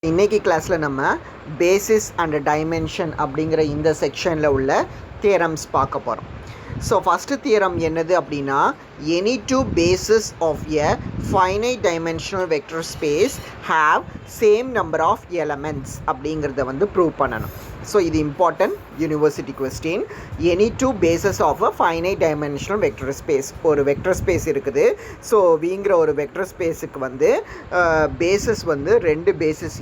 இன்னைக்கு கிளாஸ்ல நம்ம பேசிஸ் அண்ட் டைமென்ஷன் அப்படிங்கிற இந்த செக்ஷனில் உள்ள தியரம்ஸ் பார்க்க போகிறோம். ஸோ ஃபஸ்ட்டு தியரம் என்னது அப்படின்னா, any two basis of a finite dimensional vector space have same number of elements அப்படிங்கிறத வந்து ப்ரூவ் பண்ணணும். ஸோ இது important university question. Any two bases of a finite dimensional vector space, ஒரு vector space இருக்குது. So விங்கிற ஒரு vector ஸ்பேஸுக்கு வந்து bases வந்து ரெண்டு பேசிஸ்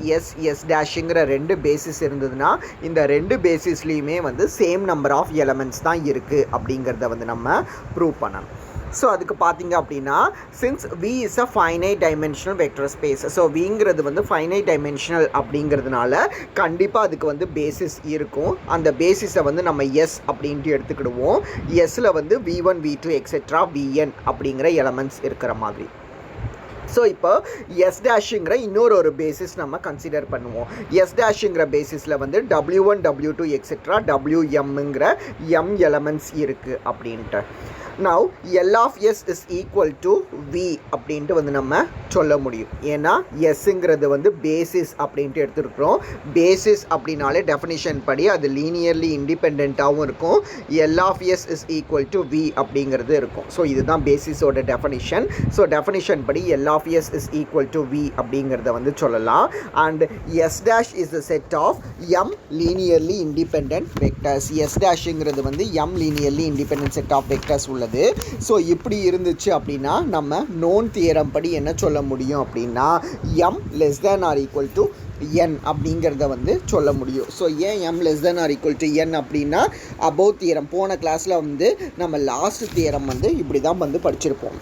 எஸ் டேஷுங்கிற ரெண்டு பேசிஸ் இருந்ததுன்னா இந்த ரெண்டு பேசிஸ்லேயுமே வந்து சேம் நம்பர் ஆஃப் எலமெண்ட்ஸ் தான் இருக்குது அப்படிங்கிறத வந்து நம்ம ப்ரூவ் பண்ணணும். ஸோ அதுக்கு பார்த்தீங்க அப்படின்னா, since V is a finite dimensional vector space, so விங்கிறது வந்து ஃபைனைட் டைமென்ஷனல் அப்படிங்கிறதுனால கண்டிப்பாக அதுக்கு வந்து பேசிஸ் இருக்கும். அந்த பேசிஸை வந்து நம்ம எஸ் அப்படின்ட்டு எடுத்துக்கிடுவோம். எஸ்ஸில் வந்து V1 V2 எக்ஸெட்ரா Vn அப்படிங்கிற எலமெண்ட்ஸ் இருக்கிற மாதிரி. ஸோ இப்போ எஸ் டேஷுங்கிற இன்னொரு பேசிஸ் நம்ம கன்சிடர் பண்ணுவோம். எஸ் டேஷுங்கிற பேசிஸில் வந்து W1 W2 etcetera Wmங்கிற M elements இருக்குது அப்படின்ட்டு. Now L of S is equal to V அப்படின்ட்டு வந்து நம்ம சொல்ல முடியும். ஏன்னா எஸ்ஸுங்கிறது வந்து பேசிஸ் அப்படின்ட்டு எடுத்துருக்குறோம். பேசிஸ் அப்படின்னாலே டெஃபினிஷன் படி அது லீனியர்லி இண்டிபெண்ட்டாகவும் இருக்கும். L of S is equal to V அப்படிங்கிறது இருக்கும். ஸோ இதுதான் பேசிஸோட டெஃபினிஷன். ஸோ டெஃபினிஷன் படி L of S is equal to V அப்படிங்கிறத வந்து சொல்லலாம். And S dash is the set of M linearly independent vectors. S dashங்கிறது வந்து M linearly independent set of vectors உள்ளது. So இப்படி இருந்துச்சு அப்படின்னா நம்ம நோன் தியரம் படி என்ன சொல்ல முடியும் அப்படின்னா, M less than or equal to n அப்படிங்கிறத வந்து சொல்ல முடியும். ஸோ ஏன் M less than or equal to n அப்படின்னா, அபோவ் தியரம் போன கிளாஸில் வந்து நம்ம லாஸ்ட் தியரம் வந்து இப்படி தான் வந்து படிச்சிருப்போம்.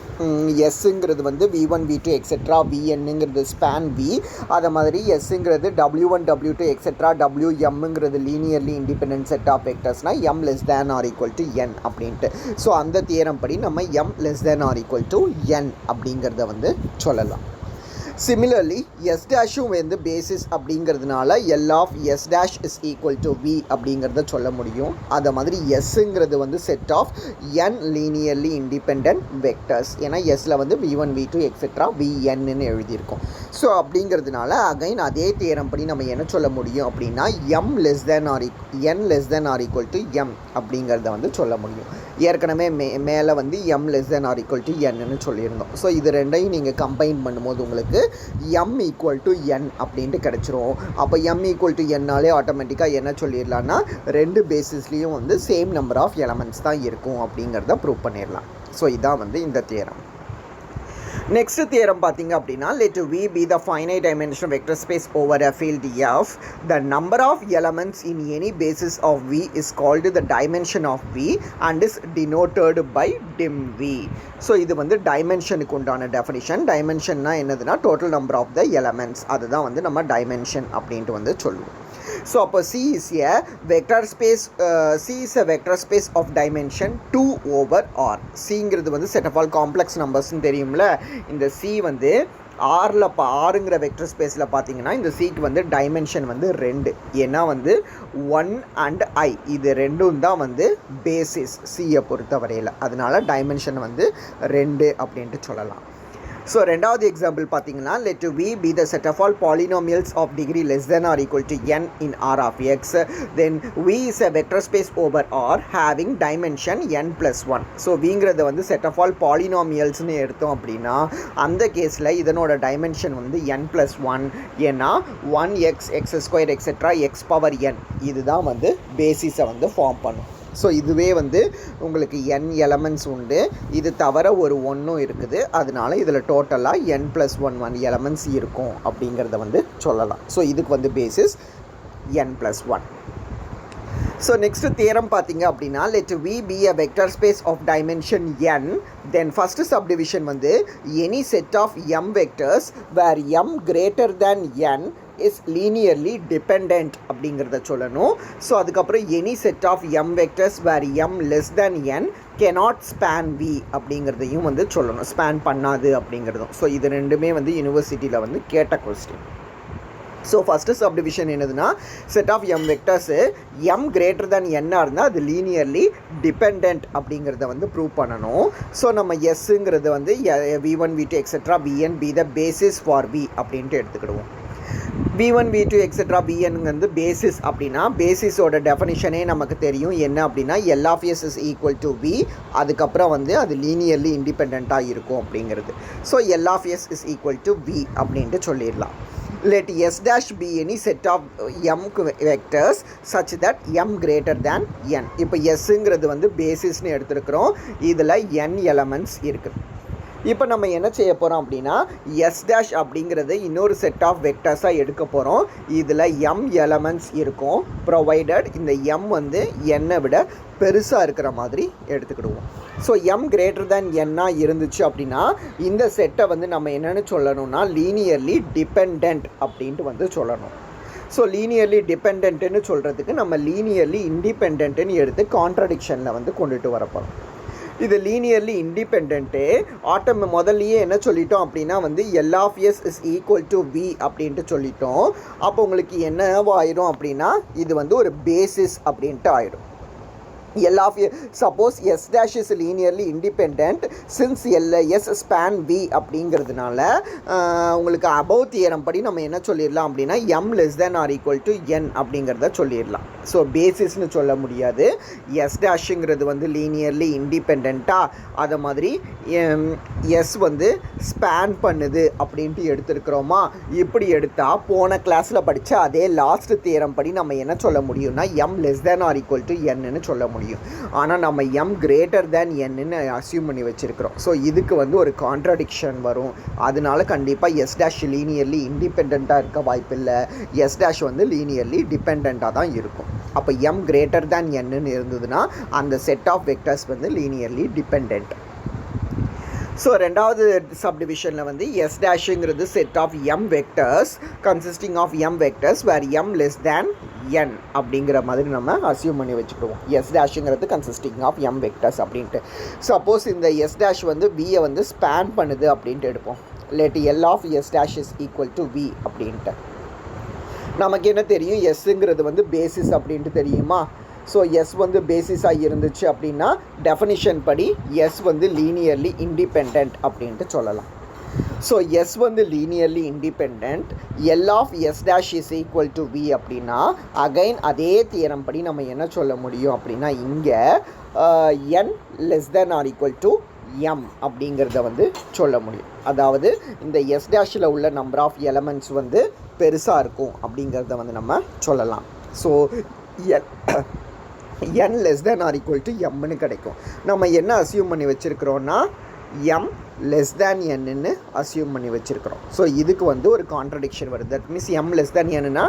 எஸ்ஸுங்கிறது வந்து V1 V2 etcetera Vnங்கிறது span V, அதை மாதிரி எஸ்ஸுங்கிறது W1 W2 எக்ஸெட்ரா Wmங்கிறது லீனியர்லி இண்டிபெண்டன்ட் செட் ஆஃப் வெக்டர்ஸ்னால் M less than or equal to n அப்படின்ட்டு. ஸோ அந்த தியரம் படி நம்ம M less than or equal to n அப்படிங்கிறத வந்து சொல்லலாம். சிமிலர்லி எஸ் டேஷும் வந்து பேசிஸ் அப்படிங்கிறதுனால L of S dash is equal to V அப்படிங்கிறத சொல்ல முடியும். அதை மாதிரி எஸ்ஸுங்கிறது வந்து set of n linearly independent vectors. ஏன்னா எஸ்ஸில் வந்து V1 V2 எக்ஸெட்ரா Vnன்னு எழுதியிருக்கோம். ஸோ அப்படிங்கிறதுனால அகைன் அதே தியரம் படி நம்ம என்ன சொல்ல முடியும் அப்படின்னா, M less than or n less than or equal to m அப்படிங்கிறத வந்து சொல்ல முடியும். ஏற்கனவே மேலே வந்து M less than or equal to nன்னு சொல்லியிருந்தோம். ஸோ இது ரெண்டையும் நீங்கள் கம்பைன் பண்ணும்போது உங்களுக்கு M equal to n அப்படின்ட்டு கிடச்சிரும். அப்போ M equal to nனாலே ஆட்டோமேட்டிக்காக என்ன சொல்லிடலான்னா, ரெண்டு பேசிஸ்லேயும் வந்து சேம் நம்பர் ஆஃப் எலமெண்ட்ஸ் தான் இருக்கும் அப்படிங்கிறத ப்ரூவ் பண்ணிடலாம். ஸோ இதான் வந்து இந்த தியரம். நெக்ஸ்ட் தியரம் பார்த்தீங்க அப்படின்னா, let V be the finite dimensional vector space over a field F. The number of elements in any basis of V is called the dimension of V and is denoted by dim V. So இது வந்து டைமென்ஷனுக்கு உண்டான definition. டைமென்ஷன்னா என்னதுன்னா total number of the elements, அதுதான் வந்து நம்ம dimension அப்படின்ட்டு வந்து சொல்லுவோம். ஸோ அப்போ C is a vector space of dimension 2 over R. Cங்கிறது வந்து செட் ஆஃப் ஆல் காம்ப்ளெக்ஸ் நம்பர்ஸ்னு தெரியும்ல. இந்த C வந்து ஆரில் ஆறுங்கிற வெக்டர் ஸ்பேஸில் பார்த்தீங்கன்னா இந்த சிக்கு வந்து டைமென்ஷன் வந்து 2. ஏன்னா வந்து 1 and I இது ரெண்டும் தான் வந்து பேசிஸ் சியை பொறுத்த வரையில். அதனால டைமென்ஷன் வந்து 2 அப்படின்ட்டு சொல்லலாம். ஸோ ரெண்டாவது எக்ஸாம்பிள் பார்த்தீங்கன்னா, let V be the set of all polynomials of degree less than or equal to n in R of x. Then V is a vector space over R having dimension n plus 1. So Vங்கிறத வந்து set of all polynomialsனு எடுத்தோம் அப்படின்னா அந்த கேஸில் இதனோட dimension வந்து n plus 1. ஏன்னா 1x x square etcetera x power n இதுதான் வந்து பேசிஸை வந்து ஃபார்ம் பண்ணும். ஸோ இதுவே வந்து உங்களுக்கு n எலமெண்ட்ஸ் உண்டு, இது தவிர ஒரு 1 இருக்குது. அதனால இதில் டோட்டலாக n plus 1 எலமெண்ட்ஸ் இருக்கும் அப்படிங்கிறத வந்து சொல்லலாம். ஸோ இதுக்கு வந்து basis n plus 1. So next theorem பார்த்தீங்க அப்படின்னா, let V be a vector space of dimension n. Then first subdivision வந்து any set of m vectors where m greater than n is linearly dependent அப்படிங்கிறத சொல்லணும். So அதுக்கப்புறம் any set of m vectors where m less than n cannot span V அப்படிங்கிறதையும் வந்து சொல்லணும். Span பண்ணாது அப்படிங்கிறதும். So இது ரெண்டுமே வந்து யூனிவர்சிட்டியில் வந்து கேட்ட கொஸ்டின். ஸோ ஃபஸ்ட்டு சப்டிவிஷன் என்னதுன்னா, set of m vectors m greater than n இருந்தால் அது லீனியர்லி டிபெண்ட் அப்படிங்கிறத வந்து ப்ரூவ் பண்ணணும். ஸோ நம்ம எஸ்ஸுங்கிறது வந்து V1 V2 etcetera Vn be the basis for V அப்படின்ட்டு எடுத்துக்கிடுவோம். v1 v2 எக்ஸெட்ரா vn வந்து பேசிஸ் அப்படின்னா பேசிஸோட டெஃபனிஷனே நமக்கு தெரியும் என்ன அப்படின்னா L of S is equal to V, அதுக்கப்புறம் வந்து அது லீனியர்லி இண்டிபெண்ட்டாக இருக்கும் அப்படிங்கிறது. So L of S is equal to V அப்படின்ட்டு சொல்லிடலாம். Let S dash be any set of m vectors such that m greater than n. இப்போ எஸ்ங்கிறது வந்து பேசிஸ்னு எடுத்துருக்குறோம், இதில் n எலமெண்ட்ஸ் இருக்குது. இப்போ நம்ம என்ன செய்ய போகிறோம் அப்படின்னா எஸ் டேஷ் அப்படிங்கிறது இன்னொரு செட் ஆஃப் வெக்டர்ஸாக எடுக்க போகிறோம். இதில் m எலமெண்ட்ஸ் இருக்கும், ப்ரொவைடட் இந்த m வந்து n-ஐ விட பெருசாக இருக்கிற மாதிரி எடுத்துக்கிடுவோம். ஸோ m கிரேட்டர் தேன் n-ஆக இருந்துச்சு அப்படின்னா இந்த செட்டை வந்து நம்ம என்னென்னு சொல்லணும்னா லீனியர்லி டிபெண்ட் அப்படின்ட்டு வந்து சொல்லணும். ஸோ லீனியர்லி டிபெண்ட்டுன்னு சொல்கிறதுக்கு நம்ம லீனியர்லி இண்டிபெண்ட்டுன்னு எடுத்து கான்ட்ரடிக்ஷனில் வந்து கொண்டுட்டு வரப்போகிறோம். இது லீனியர்லி இண்டிபெண்ட்டு முதல்லையே என்ன சொல்லிட்டோம் அப்படின்னா வந்து L of S is equal to V அப்படின்ட்டு சொல்லிட்டோம். அப்போ உங்களுக்கு என்னவோ ஆயிரும் அப்படின்னா இது வந்து ஒரு பேசிஸ் அப்படின்ட்டு ஆயிடும். L of suppose S dash is linearly independent since S span V அப்படிங்கிறதுனால உங்களுக்கு above theorem படி நம்ம என்ன சொல்லிடலாம் அப்படின்னா m less than or equal to n அப்படிங்கிறத சொல்லிடலாம். ஸோ பேசிஸ்னு சொல்ல முடியாது. எஸ் டேஷுங்கிறது வந்து லீனியர்லி இண்டிபெண்ட்டாக அதை மாதிரி எஸ் வந்து ஸ்பேன் பண்ணுது அப்படின்ட்டு எடுத்துருக்குறோமா. இப்படி எடுத்தால் போன கிளாஸில் படித்த அதே லாஸ்ட் தியரம் படி நம்ம என்ன சொல்ல முடியும்னா M less than or equal to என்னன்னு சொல்ல முடியும். ஆனால் நம்ம m கிரேட்டர் தேன் என்னன்னு அசியூம் பண்ணி வச்சுருக்கிறோம். ஸோ இதுக்கு வந்து ஒரு கான்ட்ரடிக்ஷன் வரும். அதனால கண்டிப்பாக எஸ் டேஷ் லீனியர்லி இண்டிபெண்ட்டாக இருக்க வாய்ப்பில்லை, எஸ் டேஷ் வந்து லீனியர்லி டிபெண்ட்டாக தான் இருக்கும். அப்போ m கிரேட்டர் தேன் என்னன்னு இருந்ததுன்னா அந்த செட் ஆஃப் வெக்டர்ஸ் வந்து லீனியர்லி டிபெண்ட். ஸோ ரெண்டாவது சப்டிவிஷனில் வந்து எஸ் டேஷுங்கிறது set of M vectors consisting of M vectors where M less than n அப்படிங்கிற மாதிரி நம்ம அசியூம் பண்ணி வச்சுக்கிடுவோம். எஸ் டேஷுங்கிறது கன்சிஸ்டிங் ஆஃப் எம் வெக்டர்ஸ் அப்படின்ட்டு. சப்போஸ் இந்த எஸ் டேஷ் வந்து வியை வந்து ஸ்பேன் பண்ணுது அப்படின்ட்டு எடுப்போம். Let L of S dash is equal to V அப்படின்ட்டு நமக்கு என்ன தெரியும், எஸ்ஸுங்கிறது வந்து பேசிஸ் அப்படின்ட்டு தெரியுமா. ஸோ எஸ் வந்து பேசிஸாக இருந்துச்சு அப்படின்னா டெஃபனிஷன் படி எஸ் வந்து லீனியர்லி இண்டிபெண்ட் அப்படின்ட்டு சொல்லலாம். ஸோ எஸ் வந்து linearly independent, L of S dash is equal to V அப்படின்னா அகைன் அதே தியரம் படி நம்ம என்ன சொல்ல முடியும் அப்படின்னா இங்கே n less than or equal to m அப்படிங்கிறத வந்து சொல்ல முடியும். அதாவது இந்த எஸ் டேஷில் உள்ள நம்பர் ஆஃப் எலமெண்ட்ஸ் வந்து பெருசாக இருக்கும் அப்படிங்கிறத வந்து நம்ம சொல்லலாம். So n less than or equal to எம்னு கிடைக்கும். நம்ம என்ன அசியூம் பண்ணி வச்சுருக்கிறோன்னா m லெஸ் தேன் என்னன்னு அசியூம் பண்ணி வச்சுருக்கிறோம். ஸோ இதுக்கு வந்து ஒரு கான்ட்ரடிக்ஷன் வருது. That means m less than என்னன்னா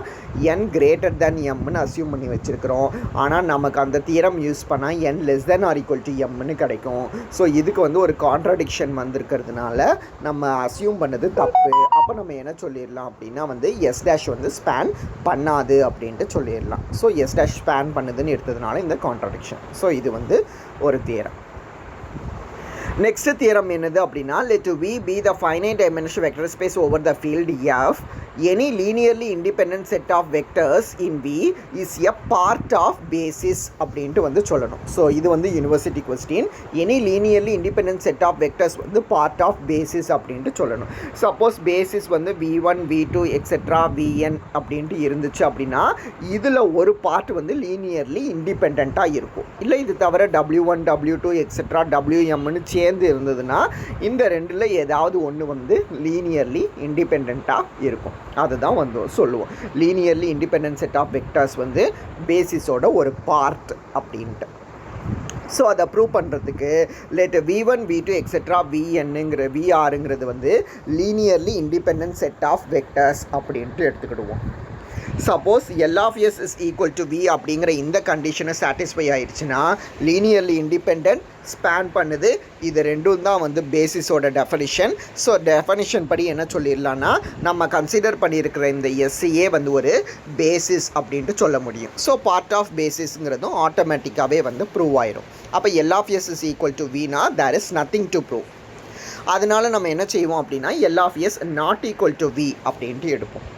n கிரேட்டர் தேன் எம்னு அசியூம் பண்ணி வச்சுருக்கிறோம். ஆனால் நமக்கு அந்த தியரம் யூஸ் பண்ணால் n less than or equal to எம்னு கிடைக்கும். ஸோ இதுக்கு வந்து ஒரு கான்ட்ரடிக்ஷன் வந்திருக்கிறதுனால நம்ம அசியூம் பண்ணது தப்பு. அப்போ நம்ம என்ன சொல்லிடலாம் அப்படின்னா வந்து எஸ் டேஷ் வந்து ஸ்பேன் பண்ணாது அப்படின்ட்டு சொல்லிடலாம். ஸோ எஸ் டேஷ் ஸ்பேன் பண்ணுதுன்னு எடுத்ததுனால இந்த கான்ட்ரடிக்ஷன். ஸோ இது வந்து ஒரு தியரம். நெக்ஸ்ட் தியரம் என்னது அப்படின்னா let V be the finite dimensional vector space over the field F. Any linearly independent set of vectors in V is a part of basis அப்படின்ட்டு வந்து சொல்லணும். ஸோ இது வந்து university question. Any linearly independent set of vectors வந்து part of basis அப்படின்ட்டு சொல்லணும். Suppose basis வந்து V1 V2 etcetera Vn அப்படின்ட்டு இருந்துச்சு அப்படின்னா இதில் ஒரு பார்ட் வந்து லீனியர்லி இண்டிபெண்ட்டாக இருக்கும். இல்லை இது தவிர W1 W2 எக்ஸெட்ரா Wmன்னு சேர்ந்து இருந்ததுன்னா இந்த ரெண்டில் ஏதாவது ஒன்று வந்து லீனியர்லி இண்டிபெண்ட்டாக இருக்கும். அதுதான் வந்து சொல்லுவோம் linearly independent set of vectors வந்து பேசிஸோட ஒரு பார்ட் அப்படின்ட்டு. ஸோ அதை ப்ரூவ் பண்ணுறதுக்கு லெட் V1 V2 எக்ஸெட்ரா Vnங்கிற Vrங்கிறது வந்து linearly independent set of vectors அப்படின்ட்டு எடுத்துக்கிடுவோம். Suppose L of S is equal to V அப்படிங்கிற இந்த கண்டிஷனை சாட்டிஸ்ஃபை ஆயிடுச்சுன்னா லீனியர்லி இண்டிபெண்ட் ஸ்பேன் பண்ணுது. இது ரெண்டும் தான் வந்து பேசிஸோட டெஃபனிஷன். ஸோ டெஃபனிஷன் படி என்ன சொல்லிடலான்னா நம்ம கன்சிடர் பண்ணியிருக்கிற இந்த எஸ்சியே வந்து ஒரு பேசிஸ் அப்படின்ட்டு சொல்ல முடியும். ஸோ பார்ட் ஆஃப் பேசிஸ்ங்கிறதும் ஆட்டோமேட்டிக்காகவே வந்து ப்ரூவ் ஆயிரும். அப்போ L of S is equal to வினா there is nothing to prove. அதனால நம்ம என்ன செய்வோம் அப்படின்னா L of S not equal to V அப்படின்ட்டு எடுப்போம்.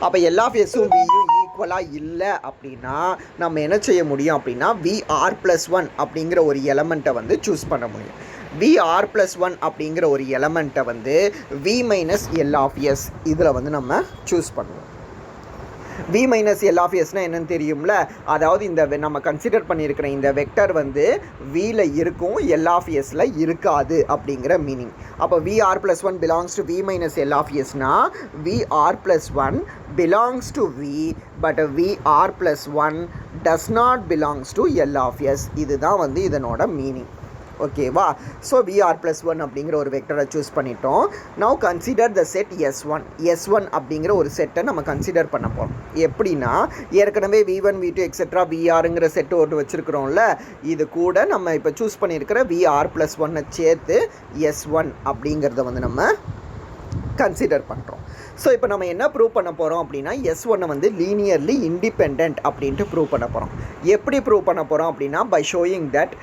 அப்போ எல் ஆஃப் எஸ்ஸும் வியும் ஈக்குவலாக இல்லை அப்படின்னா நம்ம என்ன செய்ய முடியும் அப்படின்னா VR+1 அப்படிங்கிற ஒரு எலமெண்ட்டை வந்து சூஸ் பண்ண முடியும். VR+1 அப்படிங்கிற ஒரு எலமெண்ட்டை வந்து V - L ஆஃப் எஸ் இதில் வந்து நம்ம சூஸ் பண்ணுவோம். v மைனஸ் எல் ஆஃப் எஸ்னால் என்னன்னு தெரியும்ல, அதாவது இந்த நம்ம கன்சிடர் பண்ணியிருக்கிற இந்த வெக்டர் வந்து வியில் இருக்கும், எல் ஆஃப் எஸ்ல இருக்காது அப்படிங்கிற மீனிங். அப்போ VR plus one belongs to V minus L of எஸ்னா VR plus one belongs to V but VR plus one does not belongs to L of S. இதுதான் வந்து இதனோட மீனிங். ஓகேவா? ஸோ விஆர் ப்ளஸ் ஒன் அப்படிங்கிற ஒரு வெக்டரை choose பண்ணிட்டோம். Now consider the set S one அப்படிங்கிற ஒரு செட்டை நம்ம கன்சிடர் பண்ண போகிறோம். எப்படின்னா ஏற்கனவே v1 v2 எக்ஸெட்ரா விஆருங்கிற செட்டு ஒன்று வச்சுருக்கிறோம்ல, இது கூட நம்ம இப்போ சூஸ் பண்ணியிருக்கிற விஆர் ப்ளஸ் ஒன்னை சேர்த்து எஸ்1 அப்படிங்கிறத வந்து நம்ம கன்சிடர் பண்ணுறோம். ஸோ இப்போ நம்ம என்ன ப்ரூவ் பண்ண போகிறோம் அப்படின்னா எஸ்1 வந்து லீனியர்லி இண்டிபெண்ட் அப்படின்ட்டு ப்ரூவ் பண்ண போகிறோம். எப்படி ப்ரூவ் பண்ண போகிறோம் அப்படின்னா by showing that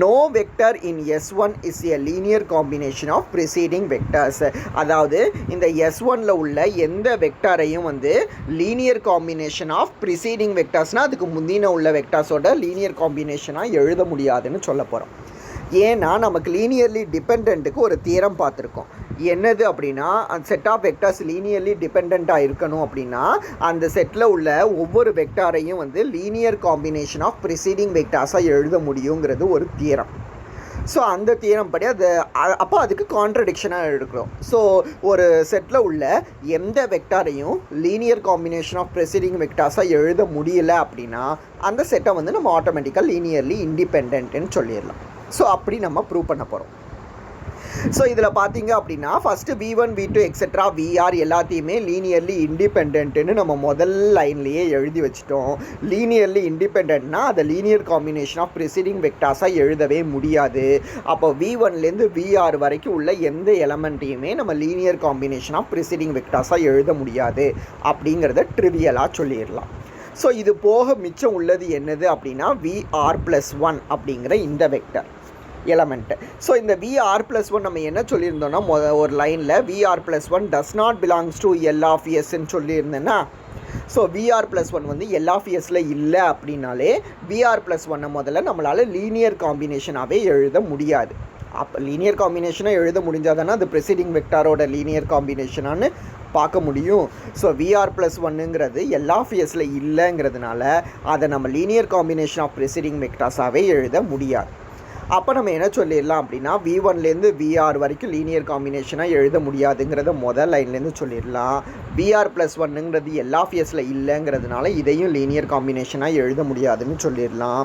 no vector in S one is a linear combination of preceding vectors. அதாவது இந்த எஸ்1ல உள்ள எந்த வெக்டரையும் வந்து லீனியர் காம்பினேஷன் ஆஃப் ப்ரிசீடிங் வெக்டர்ஸ்னால் அதுக்கு முந்தின உள்ள வெக்டர்ஸோட லீனியர் காம்பினேஷனாக எழுத முடியாதுன்னு சொல்ல போகிறோம். ஏன்னா நமக்கு லீனியர்லி டிபெண்ட்டுக்கு ஒரு தியரம் பார்த்துருக்கோம். என்னது அப்படின்னா அந்த செட் ஆஃப் வெக்டர்ஸ் லீனியர்லி டிபெண்ட்டாக இருக்கணும் அப்படின்னா அந்த செட்டில் உள்ள ஒவ்வொரு வெக்டாரையும் வந்து லீனியர் காம்பினேஷன் ஆஃப் ப்ரிசீடிங் வெக்டார்ஸாக எழுத முடியுங்கிறது ஒரு தியரம். ஸோ அந்த தியரம் படி அது அப்போ அதுக்கு கான்ட்ரடிக்ஷனாக எடுக்கிறோம். ஸோ ஒரு செட்டில் உள்ள எந்த வெக்டாரையும் லீனியர் காம்பினேஷன் ஆஃப் ப்ரிசீடிங் வெக்டார்ஸாக எழுத முடியல அப்படின்னா அந்த செட்டை வந்து நம்ம ஆட்டோமேட்டிக்காக லீனியர்லி இண்டிபெண்ட்னு சொல்லிடலாம். ஸோ அப்படி நம்ம ப்ரூவ் பண்ண போகிறோம். ஸோ இதில் பார்த்தீங்க அப்படின்னா first v1 v2 etcetera V R எல்லாத்தையுமே லீனியர்லி இண்டிபெண்ட்டுன்னு நம்ம முதல் லைன்லேயே எழுதி வச்சிட்டோம். லீனியர்லி இண்டிபெண்ட்னா அதை லீனியர் காம்பினேஷன் ஆஃப் ப்ரிசீடிங் வெக்டார்ஸாக எழுதவே முடியாது. அப்போ v1லேருந்து விஆர் வரைக்கும் உள்ள எந்த எலமெண்ட்டையுமே நம்ம லீனியர் காம்பினேஷன் ஆஃப் ப்ரிசீடிங் வெக்டார்ஸாக எழுத முடியாது அப்படிங்கிறத ட்ரிவியலாக சொல்லிடலாம். ஸோ இது போக மிச்சம் உள்ளது என்னது அப்படின்னா விஆர் ப்ளஸ் ஒன் அப்படிங்கிற இந்த வெக்டர் எலமெண்ட்டு. ஸோ இந்த விஆர் ப்ளஸ் ஒன் நம்ம என்ன சொல்லியிருந்தோம்னா ஒரு லைனில் V R plus one does not belongs to L of எஸ்ன்னு சொல்லியிருந்தேன்னா, ஸோ விஆர் ப்ளஸ் ஒன் வந்து எல் ஆஃப் எஸ்ல இல்லை அப்படின்னாலே விஆர் ப்ளஸ் ஒன்னை முதல்ல நம்மளால் லீனியர் காம்பினேஷனாகவே எழுத முடியாது. அப்போ லீனியர் காம்பினேஷனாக எழுத முடிஞ்சால் தானே அது ப்ரிசீடிங் வெக்டாரோட லீனியர் காம்பினேஷனான்னு பார்க்க முடியும். ஸோ விஆர் ப்ளஸ் ஒன்னுங்கிறது எல் ஆஃப் எஸ்ல இல்லைங்கிறதுனால அதை நம்ம லீனியர் காம்பினேஷன் ஆஃப் ப்ரிசீடிங் வெக்டார்ஸாகவே எழுத முடியாது. அப்போ நம்ம என்ன சொல்லிடலாம் அப்படின்னா v1லேருந்து விஆர் வரைக்கும் லீனியர் காம்பினேஷனாக எழுத முடியாதுங்கிறத முதல் லைன்லேருந்து சொல்லிடலாம். விஆர் ப்ளஸ் ஒன்னுங்கிறது எல் ஆஃப் எஸ்ல இல்லைங்கிறதுனால இதையும் லீனியர் காம்பினேஷனாக எழுத முடியாதுன்னு சொல்லிடலாம்.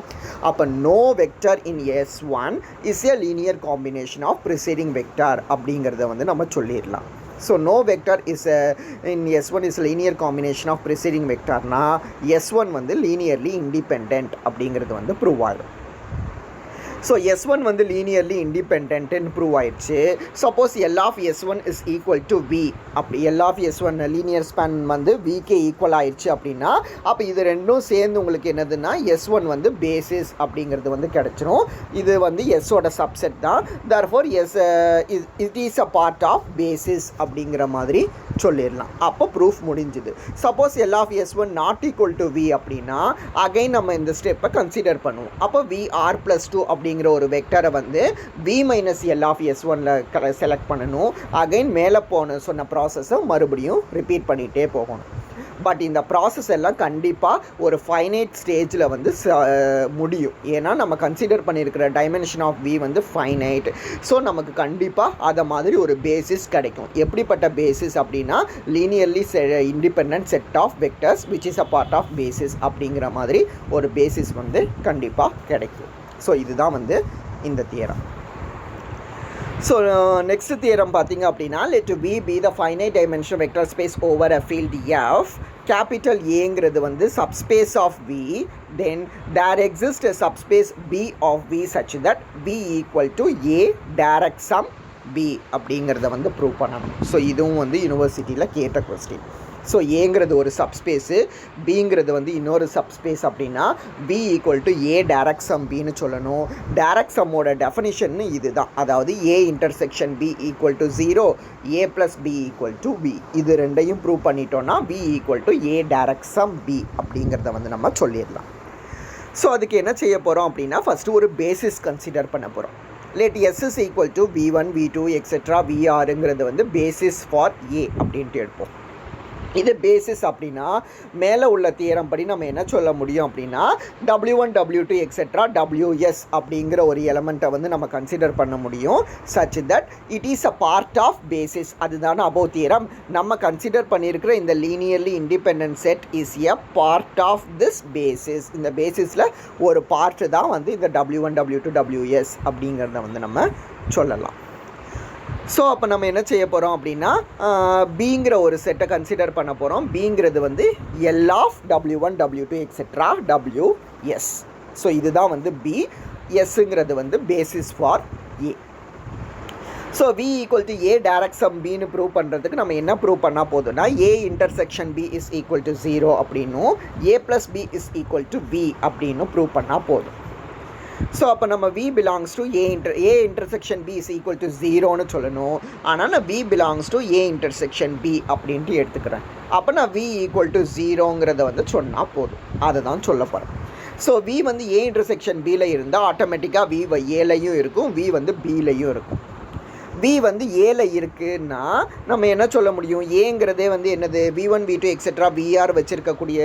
அப்போ no vector in S one is a linear combination of preceding vector அப்படிங்கிறத வந்து நம்ம சொல்லிடலாம். So no vector is in S one is linear combination of preceding வெக்டார்னா S1 வந்து லீனியர்லி இண்டிபெண்ட் அப்படிங்கிறது வந்து ப்ரூவ் ஆகும். ஸோ S1 வந்து லீனியர்லி இண்டிபெண்ட்னு ப்ரூவ் ஆயிடுச்சு. Suppose L of S1 is equal to V, அப்படி L of S1 linear span வந்து Vக்கு ஈக்குவல் ஆயிடுச்சு அப்படின்னா அப்போ இது ரெண்டும் சேர்ந்து உங்களுக்கு என்னதுன்னா S1 வந்து பேசிஸ் அப்படிங்கிறது வந்து கிடச்சிரும். இது வந்து எஸ்ஸோட சப்செட் தான். therefore it is a part of basis அப்படிங்கிற மாதிரி சொல்லிடலாம். அப்போ ப்ரூஃப் முடிஞ்சுது. Suppose L of S1 not equal to V அப்படின்னா அகைன் நம்ம இந்த ஸ்டெப்பை கன்சிடர் பண்ணுவோம். அப்போ VR + 2 அப்படிங்கிற ஒரு வெக்டரை வந்து V மைனஸ் எல் ஆஃப் S1ல செலக்ட் பண்ணணும். அகைன் மேலே சொன்ன ப்ராசஸை மறுபடியும் ரிப்பீட் பண்ணிகிட்டே போகணும். பட் இந்த ப்ராசஸ் எல்லாம் கண்டிப்பாக ஒரு ஃபைனைட் ஸ்டேஜில் வந்து முடியும். ஏன்னா நம்ம கன்சிடர் பண்ணியிருக்கிற டைமென்ஷன் ஆஃப் V வந்து ஃபைனைட். ஸோ நமக்கு கண்டிப்பாக அதை மாதிரி ஒரு பேசிஸ் கிடைக்கும். எப்படிப்பட்ட பேசிஸ் அப்படின்னா linearly independent set of vectors which is a part of basis அப்படிங்கிற மாதிரி ஒரு பேசிஸ் வந்து கண்டிப்பாக கிடைக்கும். ஸோ இதுதான் வந்து இந்த தியரம். ஸோ நெக்ஸ்ட் தியரம் பார்த்தீங்க அப்படின்னா let V be the finite dimensional vector space over a field F. Capital ஏங்கிறது வந்து subspace of V, then there exists a subspace B of V such that V equal to A direct sum B அப்படிங்கிறத வந்து prove பண்ணணும். So இதுவும் வந்து யூனிவர்சிட்டியில் கேட்ட question. So ஏங்கிறது ஒரு சப்ஸ்பேஸு, பிங்கிறது வந்து இன்னொரு சப்ஸ்பேஸ் அப்படின்னா B equal to A direct sum Bன்னு சொல்லணும். டைரக்ட் சம்மோட டெஃபினிஷன் இது தான். அதாவது A intersection B equal to 0, A plus B equal to B. இது ரெண்டையும் ப்ரூவ் பண்ணிட்டோன்னா B equal to A direct sum B அப்படிங்கிறத வந்து நம்ம சொல்லிடலாம். ஸோ அதுக்கு என்ன செய்ய போகிறோம் அப்படின்னா ஃபஸ்ட்டு ஒரு பேசிஸ் கன்சிடர் பண்ண போகிறோம். let S is equal to V1, V2 etcetera VRங்கிறது வந்து பேசிஸ் ஃபார் A அப்படின்ட்டு எடுப்போம். இது பேசிஸ் அப்படின்னா மேலே உள்ள தியரம் படி நம்ம என்ன சொல்ல முடியும் அப்படின்னா W1 W2 எக்ஸெட்ரா WS அப்படிங்கிற ஒரு எலமெண்ட்டை வந்து நம்ம கன்சிடர் பண்ண முடியும் such that it is a part of basis. அதுதானே அபோவ் தியரம். நம்ம கன்சிடர் பண்ணியிருக்கிற இந்த linearly independent set is a part of this basis. இந்த பேசிஸில் ஒரு பார்ட்டு தான் வந்து இந்த W1 W2 WS அப்படிங்கிறத வந்து நம்ம சொல்லலாம். ஸோ அப்போ நம்ம என்ன செய்ய போகிறோம் அப்படின்னா பிங்கிற ஒரு செட்டை கன்சிடர் பண்ண போகிறோம். பிங்கிறது வந்து L of W1 W2 etcetera WS. So இதுதான் வந்து பி. எஸ்ஸுங்கிறது வந்து basis for A. So V equal to A direct sum பின்னு ப்ரூவ் பண்ணுறதுக்கு நம்ம என்ன ப்ரூவ் பண்ணால் போதும்னா A intersection B is equal to 0 அப்படின்னும் A plus B is equal to V அப்படின்னு ப்ரூவ் பண்ணால் போதும். ஸோ அப்போ நம்ம V belongs to A intersection B is equal to 0ன்னு சொல்லணும். ஆனால் நான் V belongs to A intersection B அப்படின்ட்டு எடுத்துக்கிறேன். அப்போ நான் V ஈக்குவல் டு 0ங்கிறத வந்து சொன்னால் போதும். அதை தான் சொல்ல போகிறேன். ஸோ V வந்து ஏ இன்டர்செக்ஷன் Bயில் இருந்தால் ஆட்டோமேட்டிக்காக V ஏலையும் இருக்கும், V வந்து Bலையும் இருக்கும். V வந்து ஏல இருக்குன்னா நம்ம என்ன சொல்ல முடியும்? ஏங்கிறதே வந்து என்னது? V1 V2 எக்ஸெட்ரா VR வச்சுருக்கக்கூடிய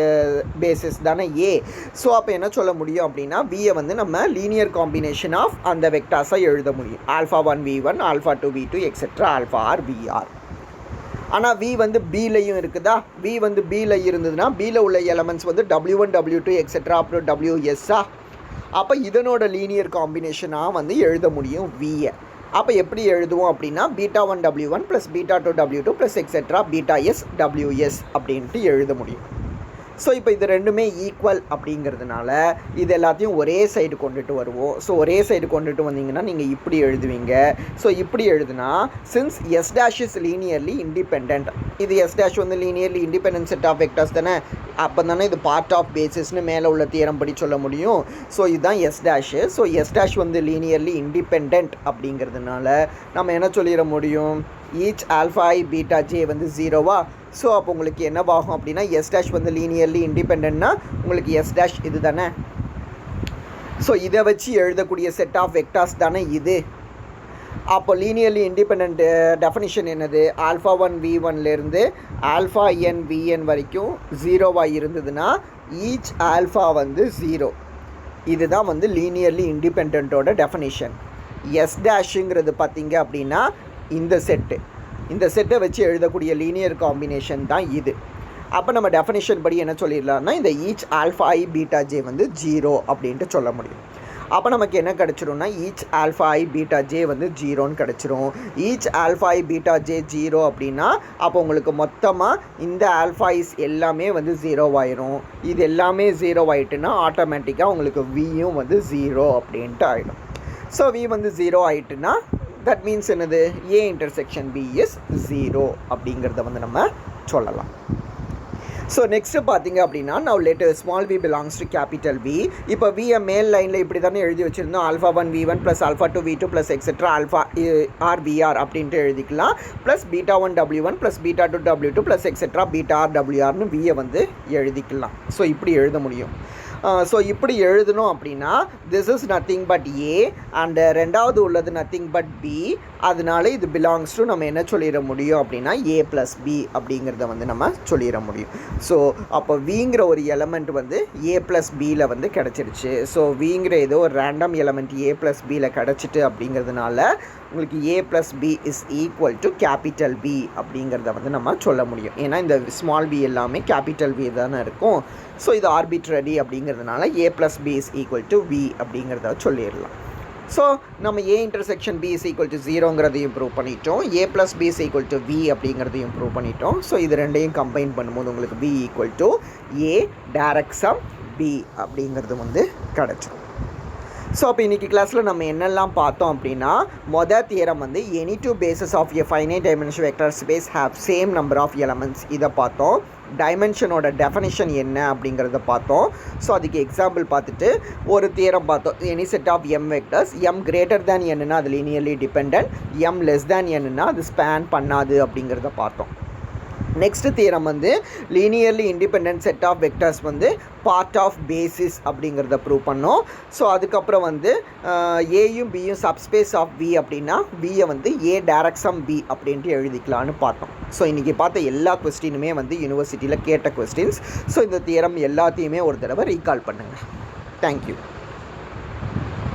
பேசிஸ் தானே ஏ. ஸோ அப்போ என்ன சொல்ல முடியும் அப்படின்னா Vயை வந்து நம்ம லீனியர் காம்பினேஷன் ஆஃப் அந்த வெக்டார்ஸாக எழுத முடியும். α1 V1 α2 V2 எக்ஸெட்ரா α VR. ஆனால் V வந்து Bலையும் இருக்குதா? V வந்து Bல இருந்ததுன்னா Bல உள்ள எலமெண்ட்ஸ் வந்து W1 W2 எக்ஸெட்ரா அப்புறம் WSஆ. அப்போ இதனோட லீனியர் காம்பினேஷனாக வந்து எழுத முடியும் Vயை. அப்போ எப்படி எழுதுவோம் அப்படின்னா β1 W1 plus β2 W2 plus etcetera βS WS அப்படின்ட்டு எழுத முடியும். ஸோ இப்போ இது ரெண்டுமே ஈக்குவல் அப்படிங்கிறதுனால இது எல்லாத்தையும் ஒரே சைடு கொண்டுட்டு வருவோம். ஸோ ஒரே சைடு கொண்டுட்டு வந்தீங்கன்னா நீங்கள் இப்படி எழுதுவீங்க. ஸோ இப்படி எழுதுனா since S dash is linearly independent, இது S dash வந்து linearly independent set of vectors தானே, அப்போ தானே இது பார்ட் ஆஃப் பேசிஸ்னு மேலே உள்ள தியரம் படி சொல்ல முடியும். ஸோ இதுதான் S dash. So S dash வந்து லீனியர்லி இண்டிபெண்ட் அப்படிங்கிறதுனால நம்ம என்ன சொல்லிட முடியும்? Each alpha i beta j வந்து 0வா. ஸோ அப்போ உங்களுக்கு என்னவாகும் அப்படின்னா S dash வந்து லீனியர்லி இண்டிபெண்ட்னா உங்களுக்கு S dash இது தானே. ஸோ இதை வச்சு எழுதக்கூடிய செட் ஆஃப் வெக்டார்ஸ் தானே இது. அப்போ லீனியர்லி இண்டிபெண்ட் டெஃபினிஷன் என்னது? α1 V1லேருந்து αn Vn வரைக்கும் 0வாக இருந்ததுன்னா ஈச் ஆல்ஃபா வந்து 0. இதுதான் வந்து லீனியர்லி இண்டிபெண்ட்டோட டெஃபினிஷன். S dash-ங்கிறது பார்த்தீங்க அப்படின்னா இந்த செட்டை வச்சு எழுதக்கூடிய லீனியர் காம்பினேஷன் தான் இது. அப்போ நம்ம டெஃபினிஷன் படி என்ன சொல்லிடலாம்னா இந்த each alpha i beta j வந்து 0 அப்படின்ட்டு சொல்ல முடியும். அப்போ நமக்கு என்ன கிடச்சிரும்னா each alpha i beta j வந்து 0ன்னு கிடச்சிரும். Each alpha i beta j 0 அப்படின்னா அப்போ உங்களுக்கு மொத்தமாக இந்த ஆல்ஃபாய்ஸ் எல்லாமே வந்து 0 ஆயிரும். இது எல்லாமே 0 ஆகிட்டுன்னா ஆட்டோமேட்டிக்காக உங்களுக்கு வியும் வந்து 0 அப்படின்ட்டு ஆகிடும். ஸோ V வந்து 0 ஆகிட்டுன்னா தட் மீன்ஸ் என்னது? ஏ இன்டர்செக்ஷன் B இஸ் 0 அப்படிங்கிறத வந்து நம்ம சொல்லலாம். ஸோ நெக்ஸ்ட்டு பார்த்தீங்க அப்படின்னா now let small V belongs to capital V. இப்போ Vயை மேல் லைனில் இப்படி தானே எழுதி வச்சுருந்தோம். α1 V1 plus α2 V2 plus etcetera alpha VR அப்படின்ட்டு எழுதிக்கலாம். Plus β1 W1 plus β2 W2 plus etcetera βR WRனு Vயை வந்து எழுதிக்கலாம். ஸோ இப்படி எழுத முடியும். ஸோ இப்படி எழுதணும் அப்படின்னா this is nothing but A and ரெண்டாவது உள்ளது நத்திங் பட் பி. அதனால இது பிலாங்ஸ் டு நம்ம என்ன சொல்லிட முடியும் அப்படின்னா ஏ ப்ளஸ் பி அப்படிங்கிறத வந்து நம்ம சொல்லிட முடியும். ஸோ அப்போ விங்கிற ஒரு எலமெண்ட் வந்து ஏ ப்ளஸ் பியில் வந்து கிடச்சிருச்சு. ஸோ விங்கிற ஏதோ ஒரு ரேண்டம் எலமெண்ட் ஏ ப்ளஸ் பியில் கிடச்சிட்டு அப்படிங்கிறதுனால உங்களுக்கு A plus B is equal to capital B அப்படிங்கிறத வந்து நம்ம சொல்ல முடியும். ஏன்னா இந்த ஸ்மால் பி எல்லாமே கேபிட்டல் பி தானே இருக்கும். ஸோ இது ஆர்பிட்ரரி அப்படிங்கிறதுனால A plus B is equal to V அப்படிங்கிறத சொல்லிடலாம். ஸோ நம்ம A intersection B is equal to 0ங்கிறதையும் ப்ரூவ் பண்ணிட்டோம். A plus B is equal to V அப்படிங்கிறதையும் ப்ரூவ் பண்ணிட்டோம். ஸோ இது ரெண்டையும் கம்பைன் பண்ணும்போது உங்களுக்கு B equal to A direct some B அப்படிங்கிறது வந்து கிடச்சிடும். ஸோ அப்போ இன்றைக்கி கிளாஸில் நம்ம என்னெல்லாம் பார்த்தோம் அப்படின்னா மொதல் தியரம் வந்து any two bases of a finite dimension vector space have same number of elements இதை பார்த்தோம். டைமென்ஷனோட டெஃபினிஷன் என்ன அப்படிங்கிறத பார்த்தோம். ஸோ அதுக்கு எக்ஸாம்பிள் பார்த்துட்டு ஒரு தியரம் பார்த்தோம். Any set of M vectors m greater than என்னன்னா அது linearly dependent, m less than என்னன்னா அது ஸ்பேன் பண்ணாது அப்படிங்கிறத பார்த்தோம். நெக்ஸ்ட் தியரம் வந்து linearly independent set of vectors வந்து பார்ட் ஆஃப் பேசிஸ் அப்படிங்கிறத ப்ரூவ் பண்ணோம். ஸோ அதுக்கப்புறம் வந்து ஏயும் பியும் சப்ஸ்பேஸ் ஆஃப் பி அப்படின்னா பியை வந்து ஏ டைரக்ஷன் பி அப்படின்ட்டு எழுதிக்கலான்னு பார்த்தோம். ஸோ இன்றைக்கி பார்த்த எல்லா கொஸ்டினுமே வந்து யூனிவர்சிட்டியில் கேட்ட கொஸ்டின்ஸ். ஸோ இந்த தியரம் எல்லாத்தையுமே ஒரு தடவை ரீகால் பண்ணுங்கள். தேங்க்யூ.